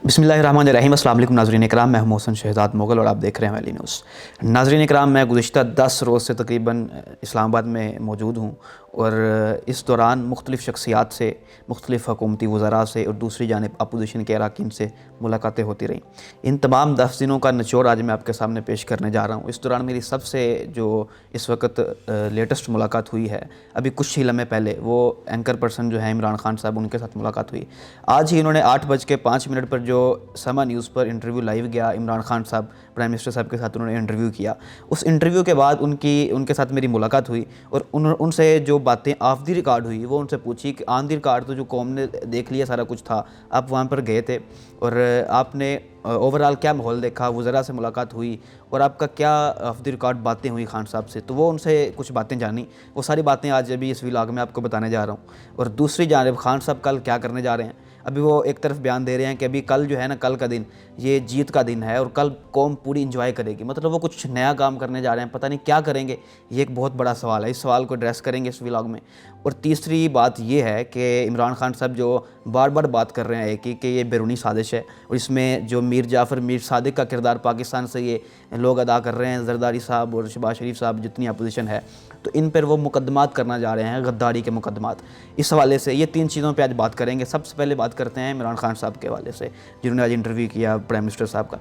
बिस्मिल्लाहिर्रहमानिर्रहीम। अस्सलाम वालेकुम नाज़रीन इकराम, मैं हूं मोहसिन शहज़ाद मुग़ल और आप देख रहे हैं वैली न्यूज़। नाज़रीन इकराम, मैं गुज़िश्ता 10 रोज़ से तकरीबन इस्लामाबाद में मौजूद हूं और इस दौरान मुख्तलिफ़ शख्सियात से, मुख्तलिफ़ हुकूमती वज़रा से और दूसरी जानिब अपोजिशन के अरकान से मुलाकातें होती रहीं। इन तमाम 10 दिनों का निचोड़ आज मैं आपके सामने पेश करने जा रहा हूँ। इस दौरान मेरी सबसे जो इस वक्त लेटेस्ट मुलाकात हुई है, अभी कुछ ही लम्हे पहले, वो एंकर पर्सन जो है इमरान खान साहब, उनके साथ मुलाकात हुई। आज ही इन्होंने 8:05 पर जो समा न्यूज़ पर इंटरव्यू लाइव गया, इमरान खान साहब प्राइम मिनिस्टर साहब के साथ उन्होंने इंटरव्यू किया। उस इंटरव्यू के बाद उनके साथ मेरी मुलाकात हुई और उनसे जो बातें ऑफ द रिकॉर्ड हुई वो उनसे पूछी कि ऑन द रिकॉर्ड तो जो कौम ने देख लिया, सारा कुछ था, आप वहाँ पर गए थे और आपने ओवरऑल क्या माहौल देखा, वज़रा से मुलाकात हुई और आपका क्या ऑफ द रिकॉर्ड बातें हुई खान साहब से। तो वो उनसे कुछ बातें जानी, वो सारी बातें आज अभी इस व्लॉग में आपको बताने जा रहा हूँ। और दूसरी जानिब खान साहब कल क्या करने जा रहे हैं, अभी वो एक तरफ बयान दे रहे हैं कि अभी कल जो है ना, कल का दिन ये जीत का दिन है और कल कौम पूरी इंजॉय करेगी। मतलब वो कुछ नया काम करने जा रहे हैं, पता नहीं क्या करेंगे, ये एक बहुत बड़ा सवाल है। इस सवाल को एड्रेस करेंगे इस व्लॉग में। और तीसरी बात ये है कि इमरान खान साहब जो बार बार बात कर रहे हैं एक ही कि ये बैरूनी साजिश है और इसमें जो मीर जाफ़र, मीर सादिक का किरदार पाकिस्तान से ये लोग अदा कर रहे हैं, जरदारी साहब और शहबाज शरीफ साहब, जितनी अपोजिशन है, तो इन पर वो मुकदमात करना जा रहे हैं, गद्दारी के मुकदमात। इस हवाले से ये 3 चीज़ों पे आज बात करेंगे। सबसे पहले बात करते हैं इमरान खान साहब के हवाले से, जिन्होंने आज इंटरव्यू किया प्राइम मिनिस्टर साहब का।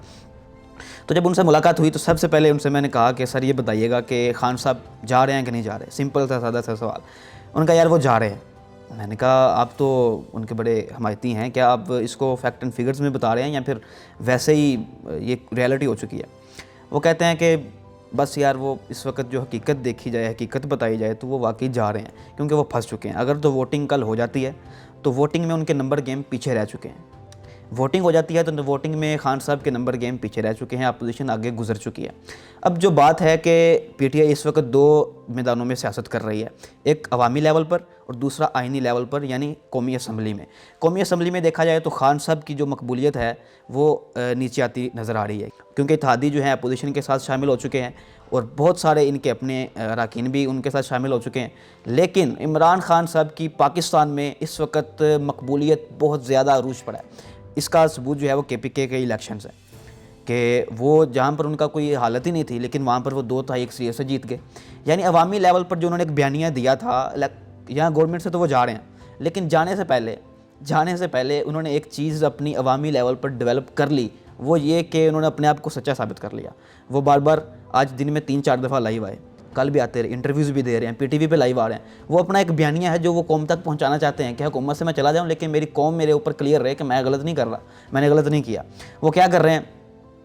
तो जब उनसे मुलाकात हुई तो सबसे पहले उनसे मैंने कहा कि सर ये बताइएगा कि खान साहब जा रहे हैं कि नहीं जा रहे। सिंपल सा सादा सा सवाल। उन्होंने कहा यार वो जा रहे हैं। मैंने कहा आप तो उनके बड़े हमायती हैं, क्या आप इसको फैक्ट एंड फिगर्स में बता रहे हैं या फिर वैसे ही ये रियलिटी हो चुकी है। वो कहते हैं कि बस यार वो इस वक्त जो हकीकत देखी जाए, हकीकत बताई जाए तो वो वाकई जा रहे हैं, क्योंकि वो फंस चुके हैं। अगर तो वोटिंग कल हो जाती है तो वोटिंग में उनके नंबर गेम पीछे रह चुके हैं। वोटिंग हो जाती है तो वोटिंग में खान साहब के नंबर गेम पीछे रह चुके हैं, अपोजिशन आगे गुजर चुकी है। अब जो बात है कि पीटीआई इस वक्त 2 मैदानों में सियासत कर रही है, एक अवामी लेवल पर और दूसरा आइनी लेवल पर, यानी कौमी असम्बली में। कौमी असम्बली में देखा जाए तो खान साहब की जो मकबूलियत है वो नीचे आती नज़र आ रही है, क्योंकि इत्तेहादी जो है अपोजिशन के साथ शामिल हो चुके हैं और बहुत सारे इनके अपने अरकान भी उनके साथ शामिल हो चुके हैं। लेकिन इमरान खान साहब की पाकिस्तान में इस वक्त मकबूलियत बहुत ज़्यादा अरूज पर है। इसका सबूत जो है वो केपीके के इलेक्शंस है कि वो जहाँ पर उनका कोई हालत ही नहीं थी, लेकिन वहाँ पर वो 2-1 सीट से जीत गए। यानी अवामी लेवल पर जो उन्होंने एक बयानिया दिया था, यहाँ गवर्नमेंट से तो वो जा रहे हैं, लेकिन जाने से पहले उन्होंने एक चीज़ अपनी अवामी लेवल पर डेवलप कर ली, वो ये कि उन्होंने अपने आप को सच्चा साबित कर लिया। वो बार बार आज दिन में 3-4 दफ़ा लाइव आए, कल भी आते रहे, इंटरव्यूज़ भी दे रहे हैं, पीटीवी पे लाइव आ रहे हैं। वो अपना एक बयानिया है जो वो कौम तक पहुंचाना चाहते हैं कि हुकूमत से मैं चला जाऊं लेकिन मेरी कौम मेरे ऊपर क्लियर रहे कि मैं गलत नहीं कर रहा, मैंने गलत नहीं किया। वो क्या कर रहे हैं,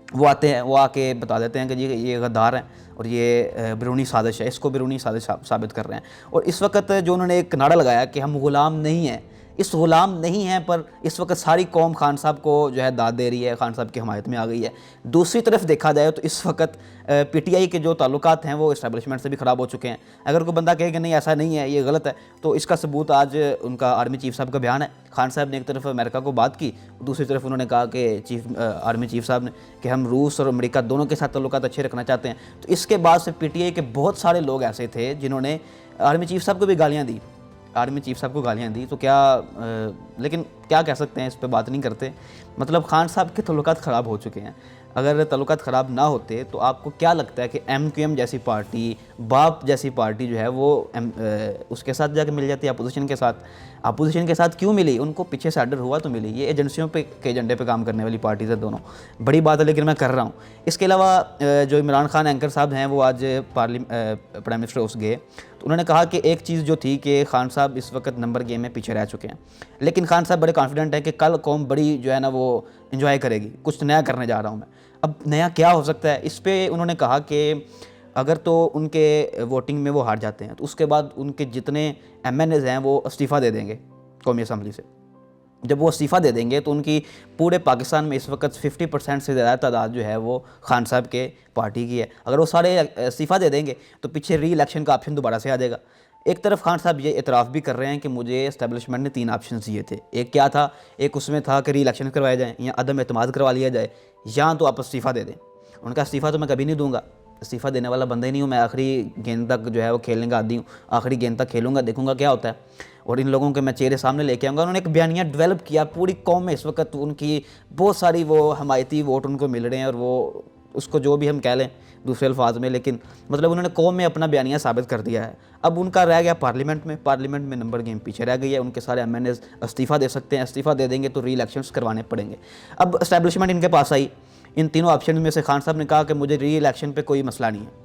वो आते हैं, वो आके बता देते हैं कि जी ये गद्दार हैं और ये बैरूनी साजिश है, इसको बैरूनी साजिश साबित कर रहे हैं। और इस वक्त जो उन्होंने एक नारा लगाया कि हम ग़ुलाम नहीं हैं, इस ग़ुलाम नहीं हैं पर इस वक्त सारी कौम खान साहब को जो है दाद दे रही है, खान साहब की हमायत में आ गई है। दूसरी तरफ देखा जाए तो इस वक्त पीटीआई के जो ताल्लुकात हैं वो इस्टेब्लिशमेंट से भी ख़राब हो चुके हैं। अगर कोई बंदा कहे कि नहीं ऐसा नहीं है, ये गलत है, तो इसका सबूत आज उनका आर्मी चीफ साहब का बयान है। खान साहब ने एक तरफ अमेरिका को बात की, दूसरी तरफ उन्होंने कहा कि आर्मी चीफ साहब ने कि हम रूस और अमेरिका दोनों के साथ ताल्लुकात अच्छे रखना चाहते हैं। तो इसके बाद से पीटीआई के बहुत सारे लोग ऐसे थे जिन्होंने आर्मी चीफ साहब को भी गालियाँ दी, तो लेकिन क्या कह सकते हैं, इस पे बात नहीं करते। मतलब खान साहब के ताल्लुकात ख़राब हो चुके हैं। अगर ताल्लुकात ख़राब ना होते तो आपको क्या लगता है कि एमक्यूएम जैसी पार्टी, बाप जैसी पार्टी जो है वो उसके साथ जाके मिल जाती है अपोजिशन के साथ। अपोजिशन के साथ क्यों मिली, उनको पीछे से आर्डर हुआ तो मिली। ये एजेंसियों पे के एजेंडे पे काम करने वाली पार्टीज़ है दोनों, बड़ी बात है, लेकिन मैं कर रहा हूँ। इसके अलावा जो इमरान खान एंकर साहब हैं वो आज प्राइम मिनिस्टर हाउस गए, तो उन्होंने कहा कि एक चीज़ जो थी कि खान साहब इस वक्त नंबर गेम में पीछे रह चुके हैं, लेकिन खान साहब बड़े कॉन्फिडेंट है कि कल कौम बड़ी जो है ना वो इन्जॉय करेगी, कुछ नया करने जा रहा हूँ मैं। अब नया क्या हो सकता है, इस पे उन्होंने कहा कि अगर तो उनके वोटिंग में वो हार जाते हैं तो उसके बाद उनके जितने एमएनएज़ हैं वो इस्तीफ़ा दे देंगे कौमी असम्बली से। जब वो इस्तीफ़ा दे देंगे तो उनकी पूरे पाकिस्तान में इस वक्त 50% से ज़्यादा तादाद जो है वो खान साहब के पार्टी की है। अगर वो सारे इस्तीफ़ा दे देंगे तो पीछे री इलेक्शन का ऑप्शन दोबारा से आ जाएगा। एक तरफ खान साहब ये इतराफ़ भी कर रहे हैं कि मुझे इस्टेब्लिशमेंट ने 3 ऑप्शन दिए थे। एक क्या था, एक उसमें था कि री इलेक्शन करवाया जाए या अदम एतमाद करवा लिया जाए, या तो आप इस्तीफ़ा दे दें। उनका इस्तीफ़ा तो मैं कभी नहीं दूंगा, इस्तीफ़ा देने वाला बंदा ही नहीं हूँ, मैं आखिरी गेंद तक जो है वो खेलने का आदी हूँ, आखिरी गेंद तक खेलूँगा, देखूँगा क्या होता है। और इन लोगों के मैं चेहरे सामने लेके आऊँगा। उन्होंने एक बयानिया डेवलप किया, पूरी कौम में इस वक्त उनकी बहुत सारी वो हमायती वोट उनको मिल रहे हैं, और वो उसको जो भी हम कह लें दूसरे अल्फाज में, लेकिन मतलब उन्होंने कौम में अपना बयानिया साबित कर दिया है। अब उनका रह गया पार्लियामेंट में नंबर गेम पीछे रह गई है। उनके सारे एमएनएस इस्तीफ़ा दे सकते हैं, इस्तीफ़ा दे देंगे तो री इलेक्शंस करवाने पड़ेंगे। अब एस्टैब्लिशमेंट इनके पास आई, इन तीनों ऑप्शन में से खान साहब ने कहा कि मुझे री इलेक्शन पे कोई मसला नहीं है।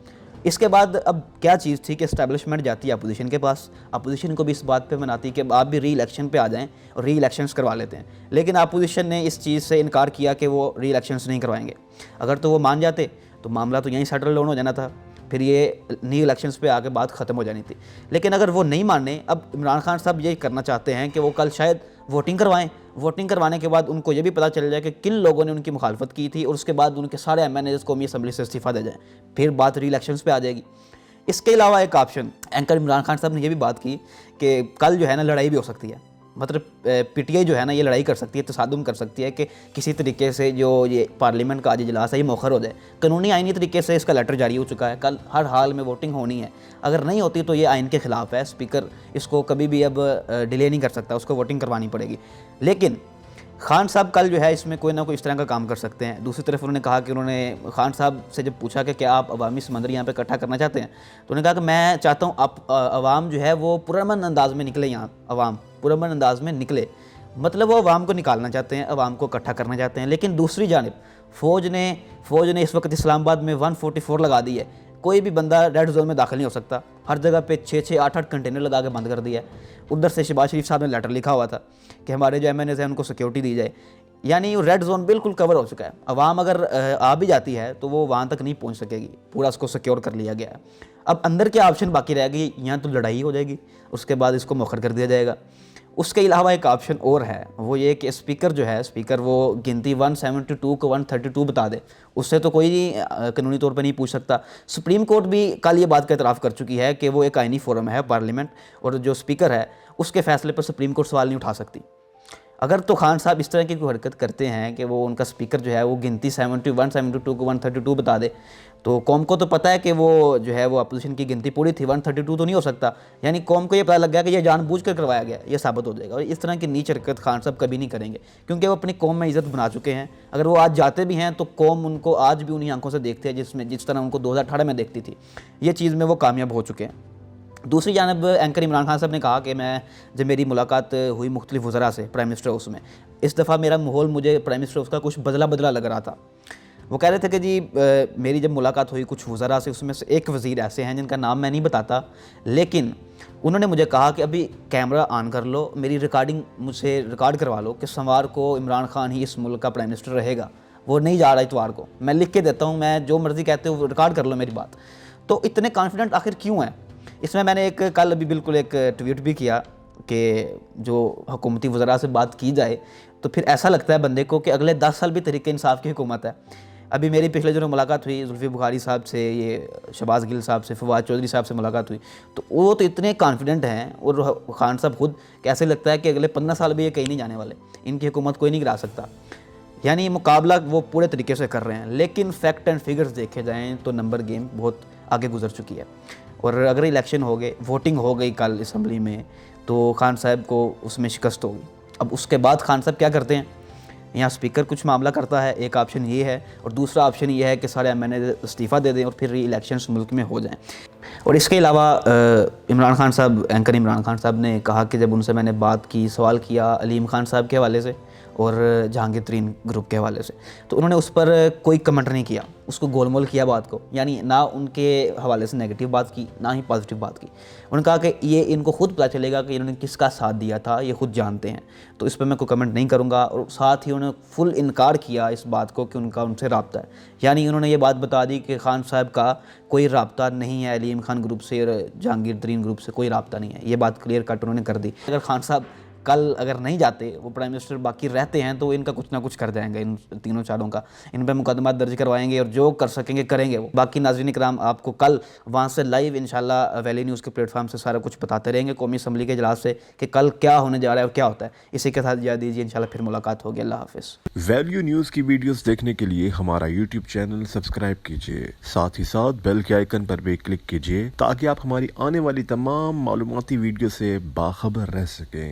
इसके बाद अब क्या चीज़ थी कि एस्टैब्लिशमेंट जाती है अपोजिशन के पास, अपोजिशन को भी इस बात पे मनाती कि आप भी री इलेक्शन पे आ जाएं और री इलेक्शंस करवा लेते हैं। लेकिन अपोजिशन ने इस चीज़ से इनकार किया कि वो री इलेक्शंस नहीं करवाएंगे। अगर तो वो मान जाते तो मामला तो यहीं सेटल डाउन हो जाना था, फिर ये न्यू इलेक्शंस पे आके बात ख़त्म हो जानी थी। लेकिन अगर वो नहीं माने, अब इमरान खान साहब ये करना चाहते हैं कि वो कल शायद वोटिंग करवाएं। वोटिंग करवाने के बाद उनको ये भी पता चल जाए कि किन लोगों ने उनकी मुखालफत की थी, और उसके बाद उनके सारे एमएनएस कौमी असम्बली से इस्तीफ़ा दे जाएँ, फिर बात री इलेक्शंस पे आ जाएगी। इसके अलावा एक ऑप्शन, एंकर इमरान खान साहब ने ये भी बात की कि कल जो है ना लड़ाई भी हो सकती है, मतलब पीटीआई जो है ना ये लड़ाई कर सकती है, तसादुम कर सकती है कि किसी तरीके से जो ये पार्लियामेंट का आज इजलास है ये मौखर हो जाए। कानूनी आइनी तरीके से इसका लेटर जारी हो चुका है, कल हर हाल में वोटिंग होनी है। अगर नहीं होती तो ये आइन के ख़िलाफ़ है, स्पीकर इसको कभी भी अब डिले नहीं कर सकता, उसको वोटिंग करवानी पड़ेगी। लेकिन खान साहब कल जो है इसमें कोई ना कोई इस तरह का काम कर सकते हैं। दूसरी तरफ उन्होंने कहा कि उन्होंने खान साहब से जब पूछा कि क्या आप अवामी समंदर यहाँ पे इकट्ठा करना चाहते हैं, तो उन्होंने कहा कि मैं चाहता हूँ आप अवाम जो है वो पुरअमन अंदाज में निकले, यहाँ अवाम पुरअमन अंदाज में निकले, मतलब वो अवाम को निकालना चाहते हैं, अवाम को इकट्ठा करना चाहते हैं। लेकिन दूसरी जानिब फ़ौज ने इस वक्त इस्लामाबाद में 144 लगा दी है, कोई भी बंदा रेड जोन में दाखिल नहीं हो सकता, हर जगह पे 6-6, 8-8 कंटेनर लगा के बंद कर दिया है। उधर से शहबाज शरीफ साहब ने लेटर लिखा हुआ था कि हमारे जो एमएनएस हैं उनको सिक्योरिटी दी जाए, यानी रेड जोन बिल्कुल कवर हो चुका है। अवाम अगर आ भी जाती है तो वो वहाँ तक नहीं पहुँच सकेगी, पूरा उसको सिक्योर कर लिया गया है। अब अंदर क्या ऑप्शन बाकी रह गई, यहाँ तो लड़ाई हो जाएगी, उसके बाद इसको मौखर कर दिया जाएगा। उसके अलावा एक ऑप्शन और है, वो ये कि स्पीकर जो है, स्पीकर वो गिनती 172 को 132 बता दे, उससे तो कोई कानूनी तौर पर नहीं पूछ सकता। सुप्रीम कोर्ट भी कल ये बात का एतराफ़ कर चुकी है कि वो एक आइनी फोरम है पार्लियामेंट, और जो स्पीकर है उसके फैसले पर सुप्रीम कोर्ट सवाल नहीं उठा सकती। अगर तो खान साहब इस तरह की कोई हरकत करते हैं कि वो उनका स्पीकर जो है वो गिनती 71, 72 को 132 बता दे, तो कौम को तो पता है कि वो जो है वो अपोजिशन की गिनती पूरी थी, 132 तो नहीं हो सकता, यानी कौम को ये पता लग गया कि ये जानबूझ कर करवाया गया, ये साबित हो जाएगा। और इस तरह की नीच हरकत खान साहब कभी नहीं करेंगे, क्योंकि वो अपनी कौम में इज़्ज़त बना चुके हैं। अगर वो आज जाते भी हैं तो कौम उनको आज भी उन्हीं आंखों से देखती है जिस तरह उनको 2018 में देखती थी। ये चीज़ में वो कामयाब हो चुके हैं। दूसरी जानब एंकर इमरान खान साहब ने कहा कि जब मेरी मुलाकात हुई मुख्तलिफ वज़रा से प्राइम मिनिस्टर हाउस में, इस दफ़ा मेरा माहौल मुझे प्राइम मिनिस्टर हाउस का कुछ बदला लग रहा था। वो कह रहे थे कि जी मेरी जब मुलाकात हुई कुछ वज़रा से, उसमें से एक वज़ीर ऐसे हैं जिनका नाम मैं नहीं बताता, लेकिन उन्होंने मुझे कहा कि अभी कैमरा ऑन कर लो, मेरी रिकॉर्डिंग मुझसे रिकॉर्ड करवा लो कि सोमवार को इमरान खान ही इस मुल्क का प्राइम मिनिस्टर रहेगा, वो नहीं जा रहा इतवार को, मैं लिख के देता हूँ, मैं जो मर्ज़ी कहते हो रिकॉर्ड कर लो मेरी बात। तो इतने कॉन्फिडेंट आखिर क्यों हैं? इसमें मैंने कल अभी बिल्कुल एक ट्वीट भी किया कि जो हुकूमती वज़रा से बात की जाए तो फिर ऐसा लगता है बंदे को कि अगले 10 साल भी तहरीक इंसाफ की हुकूमत है। अभी मेरी पिछले दिनों मुलाकात हुई जुल्फ़ी बुखारी साहब से, ये शहबाज गिल साहब से, फवाद चौधरी साहब से मुलाकात हुई, तो वो तो इतने कॉन्फिडेंट हैं, और खान साहब खुद कैसे लगता है कि अगले 15 साल भी ये कहीं नहीं जाने वाले, इनकी हुकूमत कोई नहीं गिरा सकता, यानी मुकाबला वो पूरे तरीके से कर रहे हैं। लेकिन फैक्ट एंड फिगर्स देखे जाएँ तो नंबर गेम बहुत आगे गुजर चुकी है, और अगर इलेक्शन हो गए, वोटिंग हो गई कल असम्बली में, तो खान साहब को उसमें शिकस्त होगी। अब उसके बाद खान साहब क्या करते हैं, यहाँ स्पीकर कुछ मामला करता है, एक ऑप्शन ये है, और दूसरा ऑप्शन ये है कि सारे एमएनए इस्तीफ़ा दे दें और फिर री इलेक्शंस मुल्क में हो जाएं। और इसके अलावा इमरान खान साहब, एंकर इमरान खान साहब ने कहा कि जब उनसे मैंने बात की, सवाल किया अलीम खान साहब के हवाले से और जहांगीर तरीन ग्रुप के हवाले से, तो उन्होंने उस पर कोई कमेंट नहीं किया, उसको गोलमोल किया बात को, यानी ना उनके हवाले से नेगेटिव बात की ना ही पॉजिटिव बात की। उन्होंने कहा कि ये इनको खुद पता चलेगा कि इन्होंने किसका साथ दिया था, ये खुद जानते हैं, तो इस पर मैं कोई कमेंट नहीं करूँगा। और साथ ही उन्होंने फुल इनकार किया इस बात को कि उनका उनसे रब्ता है, यानी उन्होंने ये बात बता दी कि खान साहब का कोई रब्ता नहीं है अलीम खान ग्रुप से और जहांगीर तरीन ग्रुप से, कोई रब्ता नहीं है, ये बात क्लियर कट उन्होंने कर दी। अगर खान साहब कल अगर नहीं जाते वो प्राइम मिनिस्टर, बाकी रहते हैं, तो इनका कुछ ना कुछ कर जाएंगे, इन तीनों चारों का। इन पर मुकदमा दर्ज करवाएंगे और जो कर सकेंगे करेंगे वो। बाकी नाज़रीन इकराम, आपको कल वहाँ से लाइव इंशाल्लाह वैली न्यूज़ के प्लेटफॉर्म से सारा कुछ बताते रहेंगे कौमी असम्बली के इजलास से कि कल क्या होने जा रहा है और क्या होता है। इसी के साथ इजाज़त दीजिए, इंशाल्लाह फिर मुलाकात होगी। अल्लाह हाफिज़। वैल्यू न्यूज़ की वीडियोस देखने के लिए हमारा यूट्यूब चैनल सब्सक्राइब कीजिए, साथ ही साथ बेल के आइकन पर भी क्लिक कीजिए ताकि आप हमारी आने वाली तमाम मालूमाती वीडियो से बाखबर रह सकें।